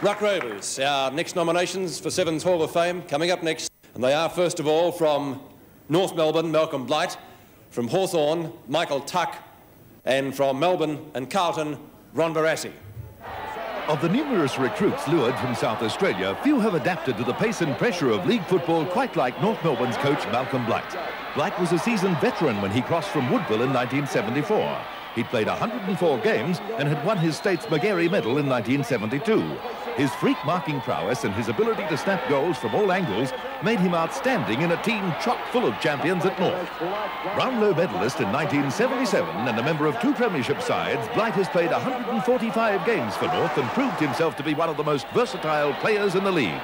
Ruck Rovers, our next nominations for Sevens Hall of Fame coming up next. And they are, first of all, from North Melbourne, Malcolm Blight, from Hawthorn, Michael Tuck, and from Melbourne and Carlton, Ron Barassi. Of the numerous recruits lured from South Australia, few have adapted to the pace and pressure of league football quite like North Melbourne's coach Malcolm Blight. Blight was a seasoned veteran when he crossed from Woodville in 1974. He'd played 104 games and had won his state's Magarey medal in 1972. His freak marking prowess and his ability to snap goals from all angles made him outstanding in a team chock full of champions at North. Brownlow medalist in 1977 and a member of 2 premiership sides, Blight has played 145 games for North and proved himself to be one of the most versatile players in the league.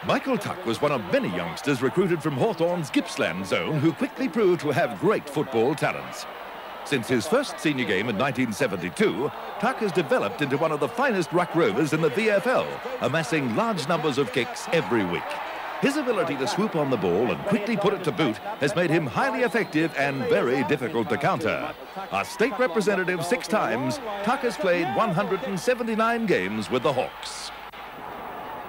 Michael Tuck was one of many youngsters recruited from Hawthorn's Gippsland zone who quickly proved to have great football talents. Since his first senior game in 1972, Tuck has developed into one of the finest ruck rovers in the VFL, amassing large numbers of kicks every week. His ability to swoop on the ball and quickly put it to boot has made him highly effective and very difficult to counter. A state representative 6 times, Tuck has played 179 games with the Hawks.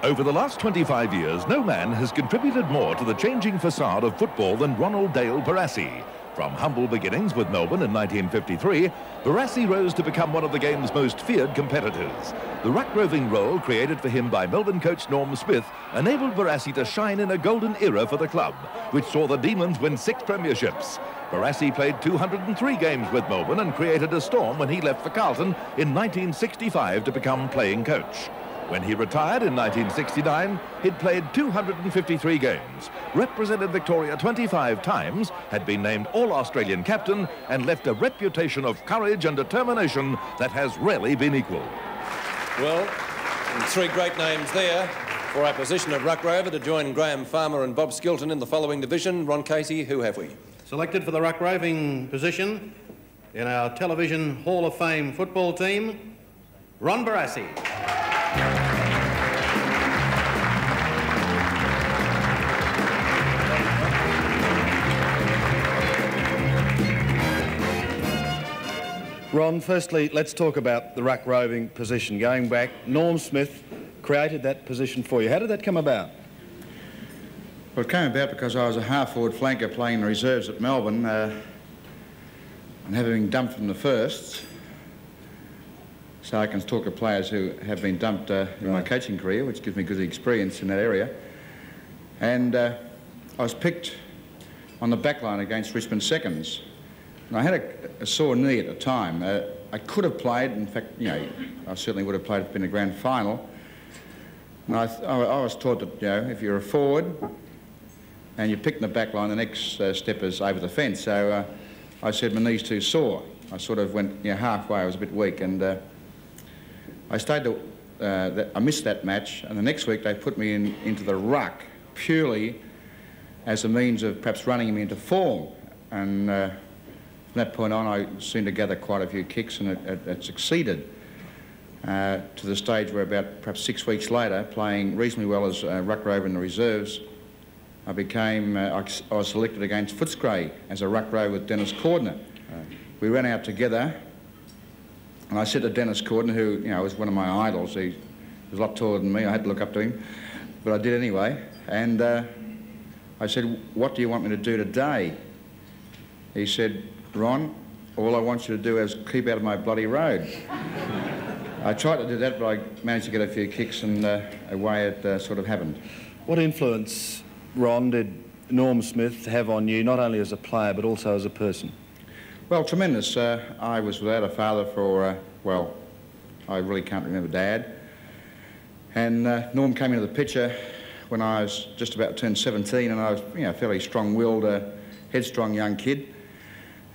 Over the last 25 years, no man has contributed more to the changing facade of football than Ronald Dale Barassi. From humble beginnings with Melbourne in 1953, Barassi rose to become one of the game's most feared competitors. The ruck-roving role created for him by Melbourne coach Norm Smith enabled Barassi to shine in a golden era for the club, which saw the Demons win 6 premierships. Barassi played 203 games with Melbourne and created a storm when he left for Carlton in 1965 to become playing coach. When he retired in 1969, he'd played 253 games, represented Victoria 25 times, had been named All-Australian captain, and left a reputation of courage and determination that has rarely been equalled. Well, 3 great names there for our position of ruck rover to join Graham Farmer and Bob Skilton in the following division. Ron Casey, who have we? Selected for the ruck roving position in our Television Hall of Fame football team, Ron Barassi. Ron, firstly, let's talk about the ruck roving position. Going back, Norm Smith created that position for you. How did that come about? Well, it came about because I was a half-forward flanker playing the reserves at Melbourne and having been dumped from the first. So I can talk of players who have been dumped in my coaching career, which gives me good experience in that area. And I was picked on the back line against Richmond Seconds. And I had a sore knee at the time. I could have played, in fact, you know, I certainly would have played in a grand final. And I was taught that, you know, if you're a forward and you're picked in the back line, the next step is over the fence. So I said my knee's too sore. I sort of went, you know, halfway. I was a bit weak, and I stayed I missed that match, and the next week they put me into the ruck purely as a means of perhaps running me into form. And from that point on, I seemed to gather quite a few kicks, and it succeeded to the stage where about perhaps 6 weeks later, playing reasonably well as ruck rover in the reserves, I was selected against Footscray as a ruck rover with Dennis Cordner. We ran out together, and I said to Dennis Cordner, who, you know, was one of my idols. He was a lot taller than me. I had to look up to him, but I did anyway. And I said, "What do you want me to do today?" He said, "Ron, all I want you to do is keep out of my bloody road." I tried to do that, but I managed to get a few kicks, and away it sort of happened. What influence, Ron, did Norm Smith have on you, not only as a player, but also as a person? Well, tremendous. I was without a father for, well, I really can't remember Dad. And Norm came into the picture when I was just about to turn 17, and I was, you know, a fairly strong-willed, headstrong young kid.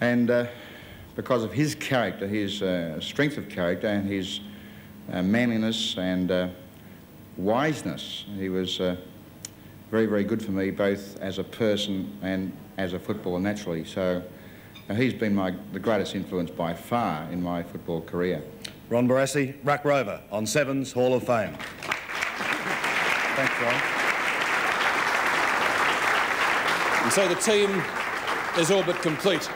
And because of his character, his strength of character, and his manliness and wiseness, he was very, very good for me, both as a person and as a footballer, naturally. So he's been the greatest influence by far in my football career. Ron Barassi, ruck rover on Sevens Hall of Fame. Thanks, Ron. And so the team is all but complete.